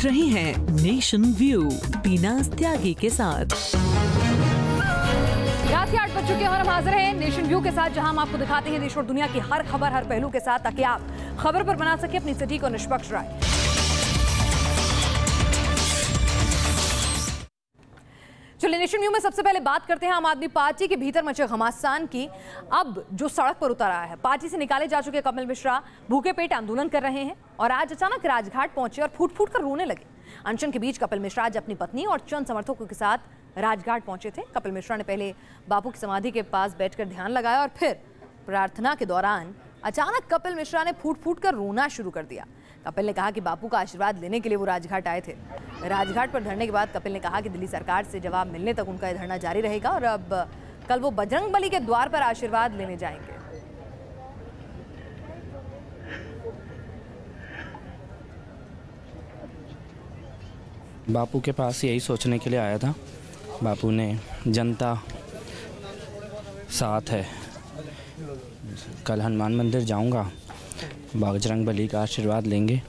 देख रहे हैं नेशन व्यू बीनाज त्यागी के साथ। रात के 8 बज चुके हैं और हम हाजिर हैं नेशन व्यू के साथ, जहां हम आपको दिखाते हैं देश और दुनिया की हर खबर हर पहलू के साथ, ताकि आप खबर पर बना सके अपनी सटीक और निष्पक्ष राय। चलिए नेशन व्यू में सबसे पहले बात करते हैं आम आदमी पार्टी के भीतर मचे घमासान की। अब जो सड़क पर उतर आया है, पार्टी से निकाले जा चुके कपिल मिश्रा भूखे पेट आंदोलन कर रहे हैं और आज अचानक राजघाट पहुंचे और फूट फूट कर रोने लगे। अनशन के बीच कपिल मिश्रा आज अपनी पत्नी और चंद समर्थकों के साथ राजघाट पहुंचे थे। कपिल मिश्रा ने पहले बापू की समाधि के पास बैठकर ध्यान लगाया और फिर प्रार्थना के दौरान अचानक कपिल मिश्रा ने फूट फूट कर रोना शुरू कर दिया। कपिल ने कहा कि बापू का आशीर्वाद लेने के लिए वो राजघाट आए थे। राजघाट पर धरने के बाद कपिल ने कहा कि दिल्ली सरकार से जवाब मिलने तक उनका धरना जारी रहेगा और अब कल वो बजरंगबली के द्वार पर आशीर्वाद लेने जाएंगे। बापू के पास यही सोचने के लिए आया था। बापू ने जनता साथ है, कल हनुमान मंदिर जाऊंगा, बजरंगबली का आशीर्वाद लेंगे,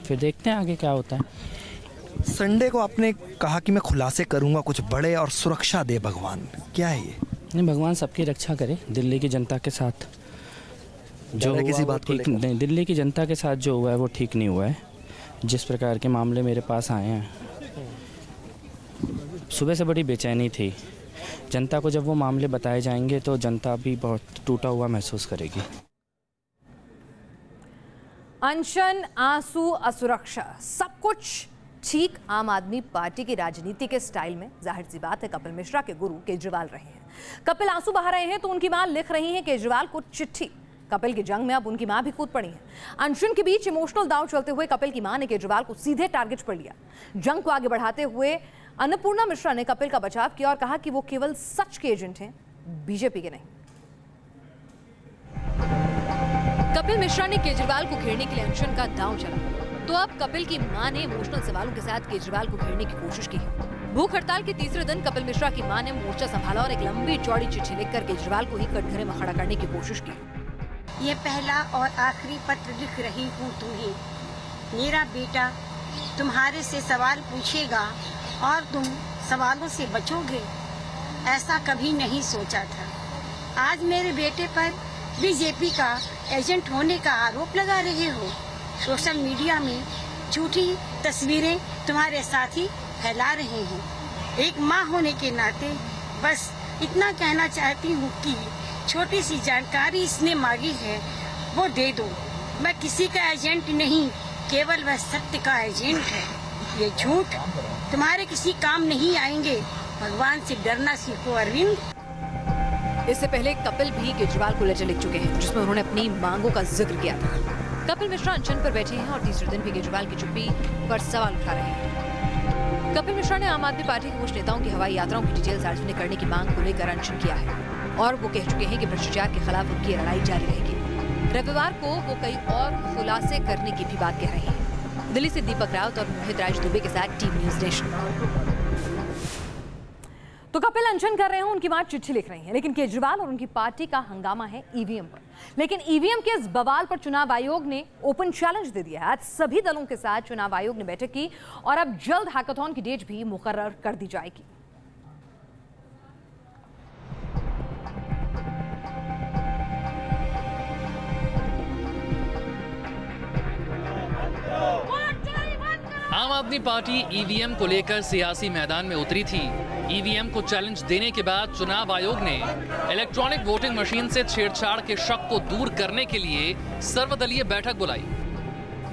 फिर देखते हैं आगे क्या होता है। संडे को आपने कहा कि मैं खुलासे करूंगा कुछ बड़े और सुरक्षा दे भगवान, क्या है ये? नहीं, भगवान सबकी रक्षा करे। दिल्ली की जनता के साथ जो किसी बात ठीक नहीं, दिल्ली की जनता के साथ जो हुआ है वो ठीक नहीं हुआ है। जिस प्रकार के मामले मेरे पास आए हैं, सुबह से बड़ी बेचैनी थी। जनता को जब वो मामले बताए जाएंगे तो जनता भी बहुत टूटा हुआ महसूस करेगी। अनशन, आंसू, असुरक्षा, सब कुछ ठीक आम आदमी पार्टी की राजनीति के स्टाइल में। जाहिर सी बात है कपिल मिश्रा के गुरु केजरीवाल रहे हैं। कपिल आंसू बहा रहे हैं तो उनकी मां लिख रही है केजरीवाल को चिट्ठी। कपिल की जंग में अब उनकी मां भी कूद पड़ी है। अनशन के बीच इमोशनल दांव चलते हुए कपिल की मां ने केजरीवाल को सीधे टारगेट पर लिया। जंग को आगे बढ़ाते हुए अन्नपूर्णा मिश्रा ने कपिल का बचाव किया और कहा कि वो केवल सच के एजेंट हैं, बीजेपी के नहीं। कपिल मिश्रा ने केजरीवाल को घेरने के लिए अनशन का दांव चला, तो अब कपिल की मां ने इमोशनल सवालों के साथ केजरीवाल को घेरने की कोशिश की है। भूख हड़ताल के तीसरे दिन कपिल मिश्रा की मां ने मोर्चा संभाला और एक लंबी चौड़ी चिट्ठी लिखकर केजरीवाल को ही कटघरे में खड़ा करने की कोशिश की। ये पहला और आखिरी पत्र लिख रही हूँ तुम्हें। मेरा बेटा तुम्हारे से सवाल पूछेगा और तुम सवालों से बचोगे, ऐसा कभी नहीं सोचा था। आज मेरे बेटे पर बीजेपी का एजेंट होने का आरोप लगा रहे हो। सोशल मीडिया में झूठी तस्वीरें तुम्हारे साथी फैला रहे हैं। एक माँ होने के नाते बस इतना कहना चाहती हूँ कि छोटी सी जानकारी इसने मांगी है, वो दे दो। मैं किसी का एजेंट नहीं, केवल वह सत्य का एजेंट है। ये झूठ तुम्हारे किसी काम नहीं आएंगे। भगवान से डरना सीखो अरविंद। इससे पहले कपिल भी केजरीवाल को लेटर लिख चुके हैं, जिसमें उन्होंने अपनी मांगों का जिक्र किया था। कपिल मिश्रा अनशन पर बैठे हैं और तीसरे दिन भी केजरीवाल की चुप्पी पर सवाल उठा रहे हैं। कपिल मिश्रा ने आम आदमी पार्टी के कुछ नेताओं की हवाई यात्राओं की डिटेल सार्वजनिक करने की मांग को लेकर अनशन किया है और वो कह चुके हैं कि भ्रष्टाचार के खिलाफ उनकी लड़ाई जारी रहेगी। रविवार को वो कई और खुलासे करने की भी बात कह रहे हैं। दिल्ली से दीपक रावत और मोहित राज दुबे के साथ टीम न्यूज़ नेशन। तो कपिल अनशन कर रहे हैं, उनकी मां चिट्ठी लिख रही हैं, लेकिन केजरीवाल और उनकी पार्टी का हंगामा है ईवीएम पर। लेकिन ईवीएम के इस बवाल पर चुनाव आयोग ने ओपन चैलेंज दे दिया है। आज सभी दलों के साथ चुनाव आयोग ने बैठक की और अब जल्द हैकाथॉन की डेट भी मुकर्रर कर दी जाएगी। आम आदमी पार्टी ईवीएम को लेकर सियासी मैदान में उतरी थी। ईवीएम को चैलेंज देने के बाद चुनाव आयोग ने इलेक्ट्रॉनिक वोटिंग मशीन से छेड़छाड़ के शक को दूर करने के लिए सर्वदलीय बैठक बुलाई,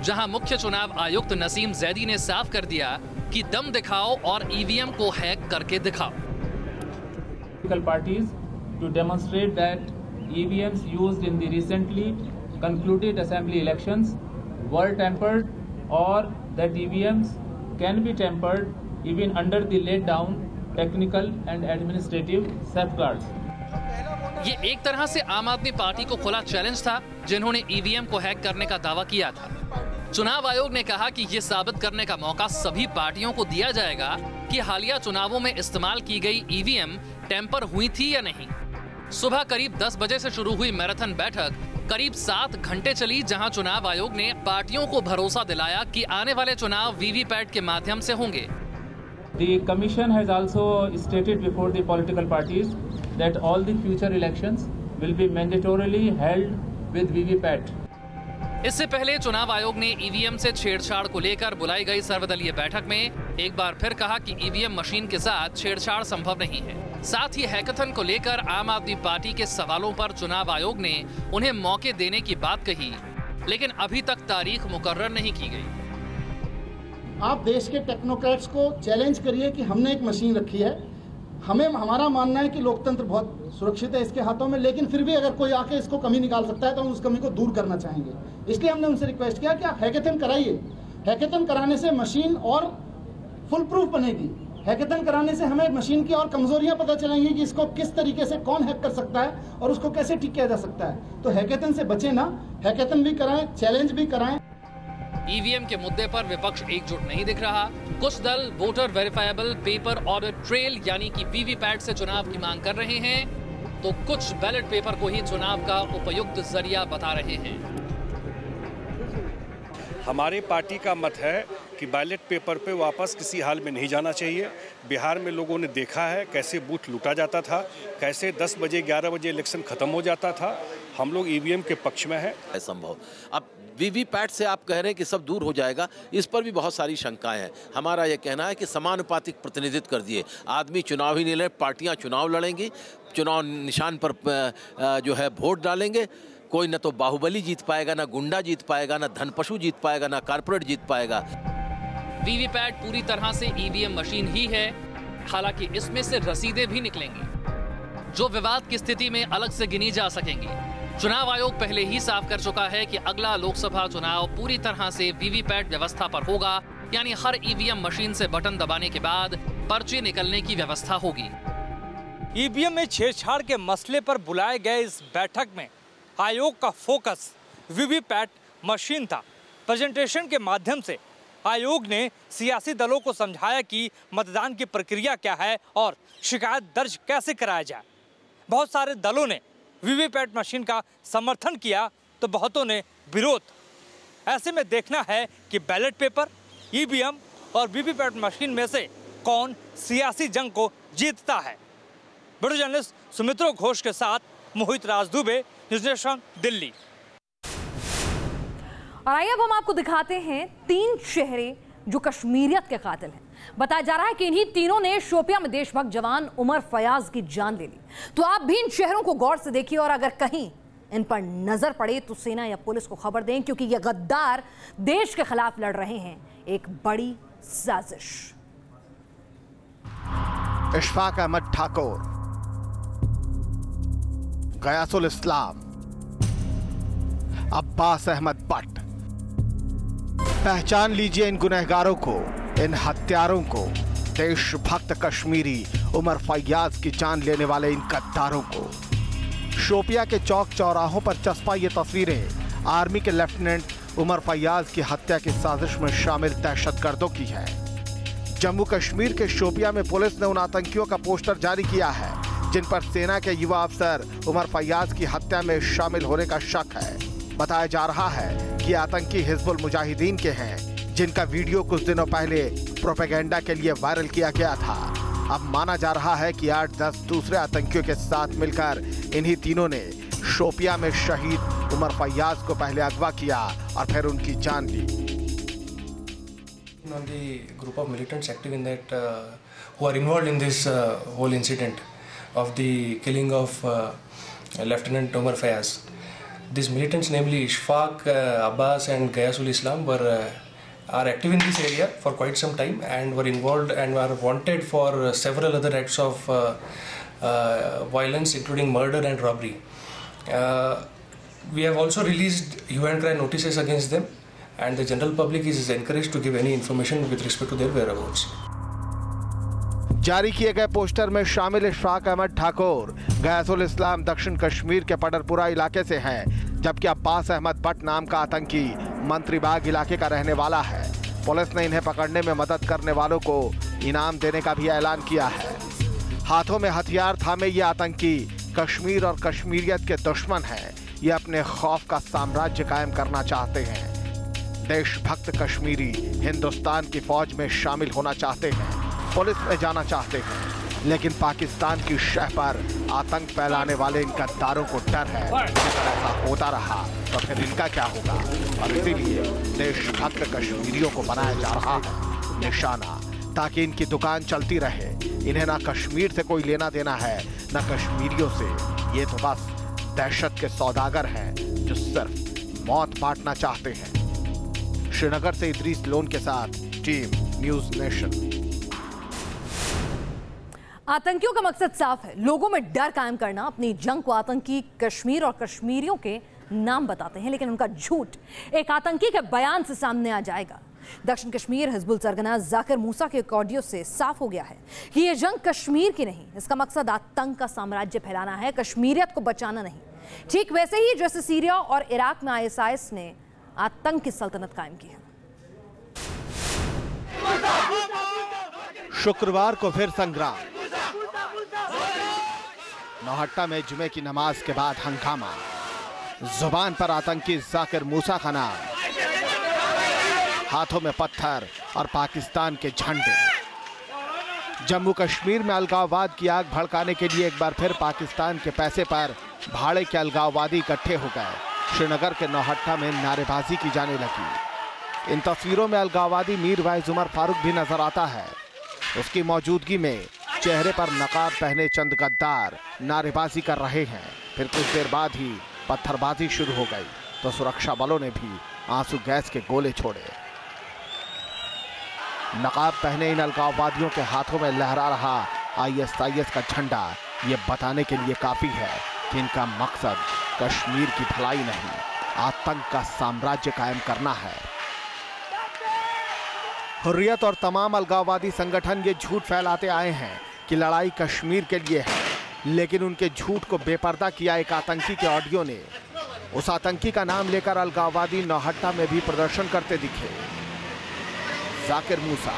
जहां मुख्य चुनाव आयुक्त नसीम जैदी ने साफ कर दिया कि दम दिखाओ और ईवीएम को हैक करके दिखाओ। Parties to demonstrate that EVMs used in the recently concluded assembly elections were tampered or that EVMs can be tampered even under the laid down technical and administrative safeguards. ये एक तरह से आम आदमी party को खुला चैलेंज था, जिन्होंने ईवीएम को हैक करने का दावा किया था। चुनाव आयोग ने कहा कि ये साबित करने का मौका सभी पार्टियों को दिया जाएगा कि हालिया चुनावों में इस्तेमाल की गई ईवीएम टेम्पर हुई थी या नहीं। सुबह करीब 10 बजे से शुरू हुई मैराथन बैठक करीब 7 घंटे चली, जहां चुनाव आयोग ने पार्टियों को भरोसा दिलाया कि आने वाले चुनाव वीवीपैट के माध्यम से होंगे। The Commission has also stated before the political parties that all the future elections will be mandatorily held with VVPAT. इससे पहले चुनाव आयोग ने ईवीएम से छेड़छाड़ को लेकर बुलाई गई सर्वदलीय बैठक में एक बार फिर कहा कि ईवीएम मशीन के साथ छेड़छाड़ संभव नहीं है। साथ ही हैकाथन को लेकर आम आदमी पार्टी के सवालों पर चुनाव आयोग ने उन्हें मौके देने की बात कही, लेकिन अभी तक तारीख मुकर्रर नहीं की गई। आप देश के टेक्नोक्रेट्स को चैलेंज करिए कि हमने एक मशीन रखी है, हमारा मानना है कि लोकतंत्र बहुत सुरक्षित है इसके हाथों में, लेकिन फिर भी अगर कोई आके इसको कमी निकाल सकता है तो हम उस कमी को दूर करना चाहेंगे। इसलिए हमने उनसे रिक्वेस्ट किया कि आप हैकाथन कराइए। हैकाथन कराने से मशीन और फुल प्रूफ बनेगी। हैकाथन कराने से हमें मशीन की और कमजोरियां पता चलेंगी कि इसको किस तरीके से कौन हैक कर सकता है और उसको कैसे ठीक किया जा सकता है। तो हैकाथन से बचे ना, हैकाथन भी कराएं, चैलेंज भी कराएं। ईवीएम के मुद्दे पर विपक्ष एकजुट नहीं दिख रहा। कुछ दल voter verifiable paper audit trail यानी कि वीवीपैट से चुनाव की मांग कर रहे हैं, तो कुछ बैलेट पेपर को ही चुनाव का उपयुक्त जरिया बता रहे हैं। हमारी पार्टी का मत है कि बैलेट पेपर पे वापस किसी हाल में नहीं जाना चाहिए। बिहार में लोगों ने देखा है कैसे बूथ लूटा जाता था, कैसे 10 बजे 11 बजे इलेक्शन खत्म हो जाता था। हम लोग ईवीएम के पक्ष में है। संभव अब वीवीपैट से आप कह रहे हैं कि सब दूर हो जाएगा, इस पर भी बहुत सारी शंकाएं हैं। हमारा यह कहना है कि समानुपातिक प्रतिनिधित्व कर दिए, आदमी चुनाव ही नहीं लड़े, पार्टियां चुनाव लड़ेंगी, चुनाव निशान पर जो है वोट डालेंगे। कोई न तो बाहुबली जीत पाएगा, ना गुंडा जीत पाएगा, ना धनपशु जीत पाएगा, ना कारपोरेट जीत पाएगा। वीवीपैट पूरी तरह से ईवीएम मशीन ही है, हालांकि इसमें से रसीदें भी निकलेंगी जो विवाद की स्थिति में अलग से गिनी जा सकेंगी। चुनाव आयोग पहले ही साफ कर चुका है कि अगला लोकसभा चुनाव पूरी तरह से वीवीपैट व्यवस्था पर होगा, यानी हर ईवीएम मशीन से बटन दबाने के बाद पर्ची निकलने की व्यवस्था होगी। ईवीएम में छेड़छाड़ के मसले पर बुलाए गए इस बैठक में आयोग का फोकस वीवीपैट मशीन था। प्रेजेंटेशन के माध्यम से आयोग ने सियासी दलों को समझाया कि मतदान की प्रक्रिया क्या है और शिकायत दर्ज कैसे कराया जाए। बहुत सारे दलों ने वीवीपैट मशीन का समर्थन किया तो बहुतों ने विरोध। ऐसे में देखना है कि बैलेट पेपर, ईवीएम और वीवीपैट मशीन में से कौन सियासी जंग को जीतता है। वीडियो जर्नलिस्ट सुमित्रो घोष के साथ मोहित राज दुबे, न्यूज़ नेशन, दिल्ली। और आइए अब हम आपको दिखाते हैं 3 चेहरे जो कश्मीरियत के कातिल हैं। बताया जा रहा है कि इन्हीं तीनों ने शोपियां में देशभक्त जवान उमर फयाज की जान ले ली। तो आप भी इन चेहरों को गौर से देखिए और अगर कहीं इन पर नजर पड़े तो सेना या पुलिस को खबर दें, क्योंकि ये गद्दार देश के खिलाफ लड़ रहे हैं एक बड़ी साजिश। इशफाक अहमद ठाकुर, गयासुल इस्लाम, अब्बास अहमद भट्ट। पहचान लीजिए इन गुनहगारों को, इन हत्यारों को, देशभक्त कश्मीरी उमर फयाज की जान लेने वाले इन गद्दारों को। शोपिया के चौक चौराहों पर चस्पा ये तस्वीरें आर्मी के लेफ्टिनेंट उमर फयाज की हत्या की साजिश में शामिल दहशतगर्दों की है। जम्मू कश्मीर के शोपिया में पुलिस ने उन आतंकियों का पोस्टर जारी किया है जिन पर सेना के युवा अफसर उमर फयाज की हत्या में शामिल होने का शक है। बताया जा रहा है कि आतंकी हिजबुल मुजाहिदीन के हैं, जिनका वीडियो कुछ दिनों पहले प्रोपेगेंडा के लिए वायरल किया गया था। अब माना जा रहा है कि 8-10 दूसरे आतंकियों के साथ मिलकर इन्हीं तीनों ने शोपिया में शहीद उमर फयाज को पहले अगवा किया और फिर उनकी जान ली। On the group of militants active in that who are involved in this whole incident of the killing of Lieutenant Umar Fayaz. These militants, namely Ishfaq, Abbas and Gayasul Islam, are active in this area for quite some time and were involved and are wanted for several other acts of violence, including murder and robbery. We have also released hue and cry notices against them, and the general public is encouraged to give any information with respect to their whereabouts. जारी किए गए poster में शामिल इशफाक अहमद ठाकुर गयासुल इस्लाम दक्षिण कश्मीर के पडरपुरा इलाके से हैं, जबकि अब्बास अहमद भट्ट नाम का आतंकी मंत्रीबाग इलाके का रहने वाला है। पुलिस ने इन्हें पकड़ने में मदद करने वालों को इनाम देने का भी ऐलान किया है। हाथों में हथियार थामे ये आतंकी कश्मीर और कश्मीरियत के दुश्मन हैं। ये अपने खौफ का साम्राज्य कायम करना चाहते हैं। देशभक्त कश्मीरी हिंदुस्तान की फौज में शामिल होना चाहते हैं, पुलिस में जाना चाहते हैं, लेकिन पाकिस्तान की शह पर आतंक फैलाने वाले इन गद्दारों को डर है कि अगर ऐसा होता रहा तो फिर इनका क्या होगा। और इसीलिए देशभक्त कश्मीरियों को बनाया जा रहा है निशाना, ताकि इनकी दुकान चलती रहे। इन्हें ना कश्मीर से कोई लेना देना है, ना कश्मीरियों से। ये तो बस दहशत के सौदागर हैं जो सिर्फ मौत बांटना चाहते हैं। श्रीनगर से इदरीस लोन के साथ टीम न्यूज़ नेशन। आतंकियों का मकसद साफ है, लोगों में डर कायम करना। अपनी जंग को आतंकी कश्मीर और कश्मीरियों के नाम बताते हैं, लेकिन उनका झूठ एक आतंकी के बयान से सामने आ जाएगा। दक्षिण कश्मीर हिजबुल सरगना जाकिर मूसा के एक ऑडियो से साफ हो गया है कि यह जंग कश्मीर की नहीं, इसका मकसद आतंक का साम्राज्य फैलाना है, कश्मीरियत को बचाना नहीं। ठीक वैसे ही जैसे सीरिया और इराक में ISIS ने आतंक की सल्तनत कायम की है। शुक्रवार को फिर संग्राम। नौहट्टा में जुमे की नमाज के बाद हंगामा, जुबान पर आतंकी जाकिर मूसा का नाम, हाथों में पत्थर और पाकिस्तान के झंडे। जम्मू कश्मीर में अलगाववाद की आग भड़काने के लिए एक बार फिर पाकिस्तान के पैसे पर भाड़े के अलगाववादी इकट्ठे हो गए। श्रीनगर के नौहट्टा में नारेबाजी की जाने लगी। इन तस्वीरों में अलगाववादी मीर वाइज उमर फारूक भी नजर आता है। उसकी मौजूदगी में चेहरे पर नकाब पहने चंद गद्दार नारेबाजी कर रहे हैं। फिर कुछ देर बाद ही पत्थरबाजी शुरू हो गई तो सुरक्षा बलों ने भी आंसू गैस के गोले छोड़े। नकाब पहने इन अलगाववादियों के हाथों में लहरा रहा ISIS का झंडा ये बताने के लिए काफी है कि इनका मकसद कश्मीर की भलाई नहीं, आतंक का साम्राज्य कायम करना है। हुर्रियत और तमाम अलगाववादी संगठन ये झूठ फैलाते आए हैं कि लड़ाई कश्मीर के लिए है, लेकिन उनके झूठ को बेपर्दा किया एक आतंकी के ऑडियो ने। उस आतंकी का नाम लेकर अलगाववादी नौहट्टा में भी प्रदर्शन करते दिखे। जाकिर मूसा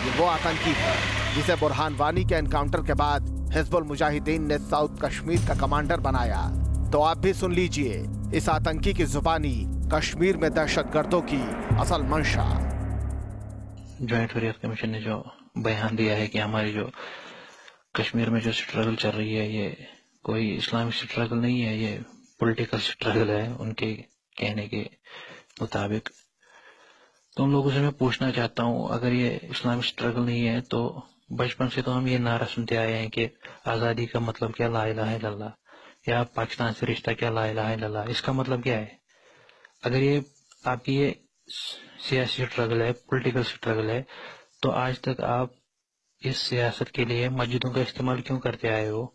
ये वो आतंकी है जिसे बुरहान वानी के एनकाउंटर के बाद हिजबुल मुजाहिदीन ने साउथ कश्मीर का कमांडर बनाया। तो आप भी सुन लीजिए इस आतंकी की जुबानी कश्मीर में दहशतगर्दों की असल मंशा। ज्वाइंट हुर्रियत कमीशन ने जो बयान दिया है कि हमारी जो कश्मीर में जो स्ट्रगल चल रही है ये कोई इस्लामिक स्ट्रगल नहीं है, ये पॉलिटिकल स्ट्रगल है उनके कहने के मुताबिक। तो उन लोगों से मैं पूछना चाहता हूँ, अगर ये इस्लामिक स्ट्रगल नहीं है तो बचपन से तो हम ये नारा सुनते आए हैं कि आज़ादी का मतलब क्या, ला इलाहा इल्लल्लाह, या पाकिस्तान से रिश्ता क्या, ला इलाहा इल्लल्लाह। इसका मतलब क्या है? अगर ये आपकी ये सियासी स्ट्रगल है, पॉलिटिकल स्ट्रगल है, तो आज तक आप इस सियासत के लिए मस्जिदों का इस्तेमाल क्यों करते आए हो?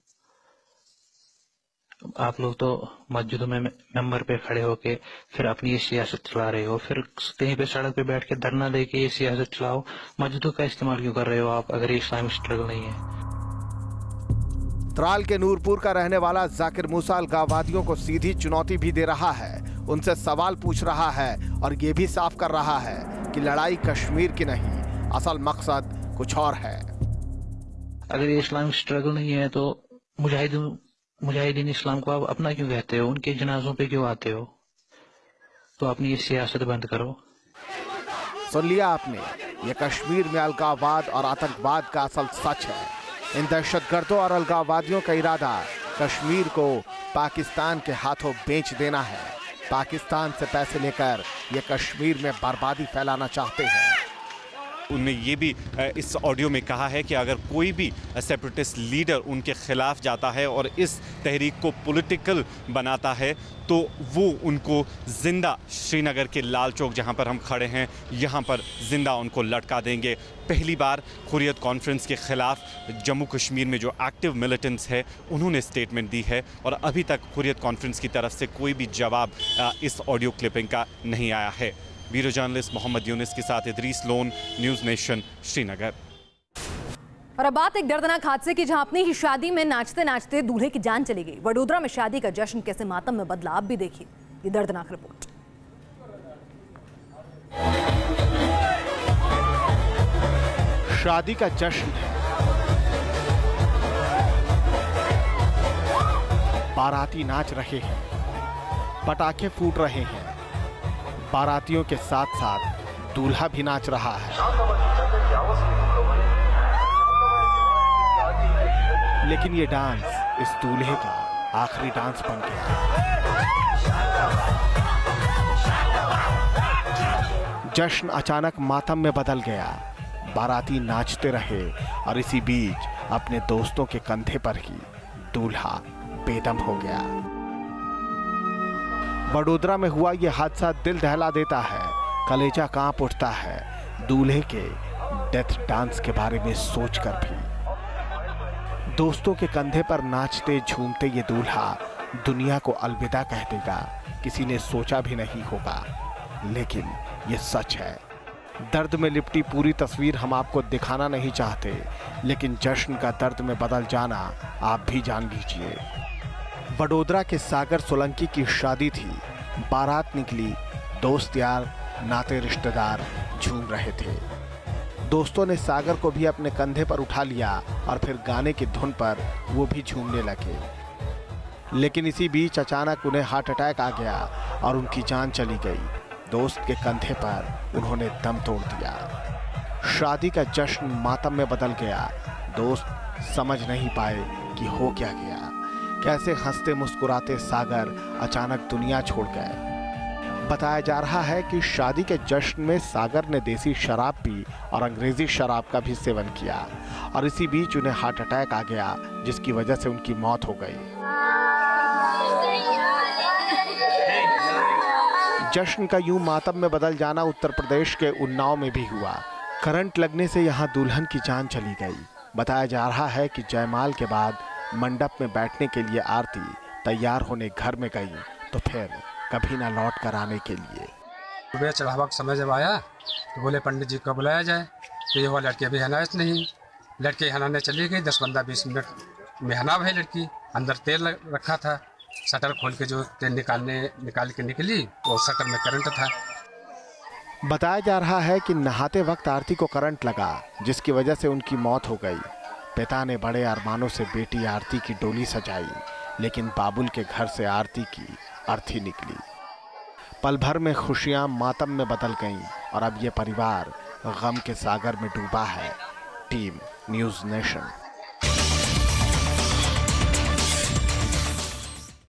आप लोग तो मस्जिदों में मेंबर पे खड़े होके फिर अपनी ये सियासत चला रहे हो, फिर कहीं पे सड़क पे बैठ के धरना दे के ये सियासत चलाओ। मस्जिदों का इस्तेमाल क्यों कर रहे हो आप अगर ये इस्लामिक स्ट्रगल नहीं है? त्राल के नूरपुर का रहने वाला जाकिर मूसा अलगाववादियों को सीधी चुनौती भी दे रहा है, उनसे सवाल पूछ रहा है और ये भी साफ कर रहा है कि लड़ाई कश्मीर की नहीं, असल मकसद कुछ और है। अगर ये इस्लामिक स्ट्रगल नहीं है तो मुजाहिदीन इस्लाम को आप अपना क्यों कहते हो? उनके जनाजों पे क्यों आते हो? तो अपनी ये सियासत बंद करो। सुन लिया आपने, ये कश्मीर में अलगाववाद और आतंकवाद का असल सच है। इन दहशतगर्दों और अलगाववादियों का इरादा कश्मीर को पाकिस्तान के हाथों बेच देना है। पाकिस्तान से पैसे लेकर ये कश्मीर में बर्बादी फैलाना चाहते हैं। उनने ये भी इस ऑडियो में कहा है कि अगर कोई भी सेपरेटिस्ट लीडर उनके खिलाफ जाता है और इस तहरीक को पॉलिटिकल बनाता है तो वो उनको जिंदा श्रीनगर के लाल चौक जहां पर हम खड़े हैं यहां पर जिंदा उनको लटका देंगे। पहली बार हुर्रियत कॉन्फ्रेंस के खिलाफ जम्मू कश्मीर में जो एक्टिव मिलिटेंट्स है उन्होंने स्टेटमेंट दी है और अभी तक हुर्रियत कॉन्फ्रेंस की तरफ से कोई भी जवाब इस ऑडियो क्लिपिंग का नहीं आया है। ब्यूरो जर्नलिस्ट मोहम्मद यूनिस के साथ Idris loan, news nation, Srinagar. और अब बात एक दर्दनाक हादसे की, जहां अपनी ही शादी में नाचते नाचते दूल्हे की जान चली गई। वडोदरा में शादी का जश्न कैसे मातम में बदला, आप भी देखिए ये दर्दनाक रिपोर्ट। शादी का जश्न है, बाराती नाच रहे हैं, पटाखे फूट रहे हैं। बारातियों के साथ साथ दूल्हा भी नाच रहा है। लेकिन ये डांस इस दूल्हे का आखिरी डांस बन गया। जश्न अचानक मातम में बदल गया। बाराती नाचते रहे और इसी बीच अपने दोस्तों के कंधे पर ही दूल्हा बेदम हो गया। वडोदरा में हुआ यह हादसा दिल दहला देता है, कलेजा कांप उठता है दूल्हे के डेथ डांस के बारे में सोचकर भी। दोस्तों के कंधे पर नाचते झूमते ये दूल्हा दुनिया को अलविदा कह देगा, किसी ने सोचा भी नहीं होगा, लेकिन ये सच है। दर्द में लिपटी पूरी तस्वीर हम आपको दिखाना नहीं चाहते, लेकिन जश्न का दर्द में बदल जाना आप भी जान लीजिए। वडोदरा के सागर सोलंकी की शादी थी। बारात निकली, दोस्त यार नाते रिश्तेदार झूम रहे थे। दोस्तों ने सागर को भी अपने कंधे पर उठा लिया और फिर गाने की धुन पर वो भी झूमने लगे। लेकिन इसी बीच अचानक उन्हें हार्ट अटैक आ गया और उनकी जान चली गई। दोस्त के कंधे पर उन्होंने दम तोड़ दिया। शादी का जश्न मातम में बदल गया। दोस्त समझ नहीं पाए कि हो क्या गया। कैसे हंसते मुस्कुराते सागर अचानक दुनिया छोड़ गए। बताया जा रहा है कि शादी के जश्न में सागर ने देसी शराब पी और अंग्रेजी शराब का भी सेवन किया और इसी बीच उन्हें हार्ट अटैक आ गया, जिसकी वजह से उनकी मौत हो गई। जश्न का यूं मातम में बदल जाना उत्तर प्रदेश के उन्नाव में भी हुआ। करंट लगने से यहां दुल्हन की जान चली गई। बताया जा रहा है कि जयमाल के बाद मंडप में बैठने के लिए आरती तैयार होने घर में गई तो फिर कभी ना लौट कर आने के लिए। सुबह चढ़ावा का समय जब आया तो बोले पंडित जी को बुलाया जाए, तो ये हुआ लड़की अभी हनायत नहीं। लड़की हनाने चली गई, 10-15-20 मिनट में हना है लड़की। अंदर तेल रखा था, शटर खोल के जो तेल निकाल के निकली वो शटर में करंट था। बताया जा रहा है कि नहाते वक्त आरती को करंट लगा, जिसकी वजह से उनकी मौत हो गई। पिता ने बड़े अरमानों से बेटी आरती की डोली सजाई, लेकिन बाबुल के घर से आरती की अर्थी निकली। पल भर में खुशियां मातम में बदल गईं और अब ये परिवार गम के सागर में डूबा है। Team news nation.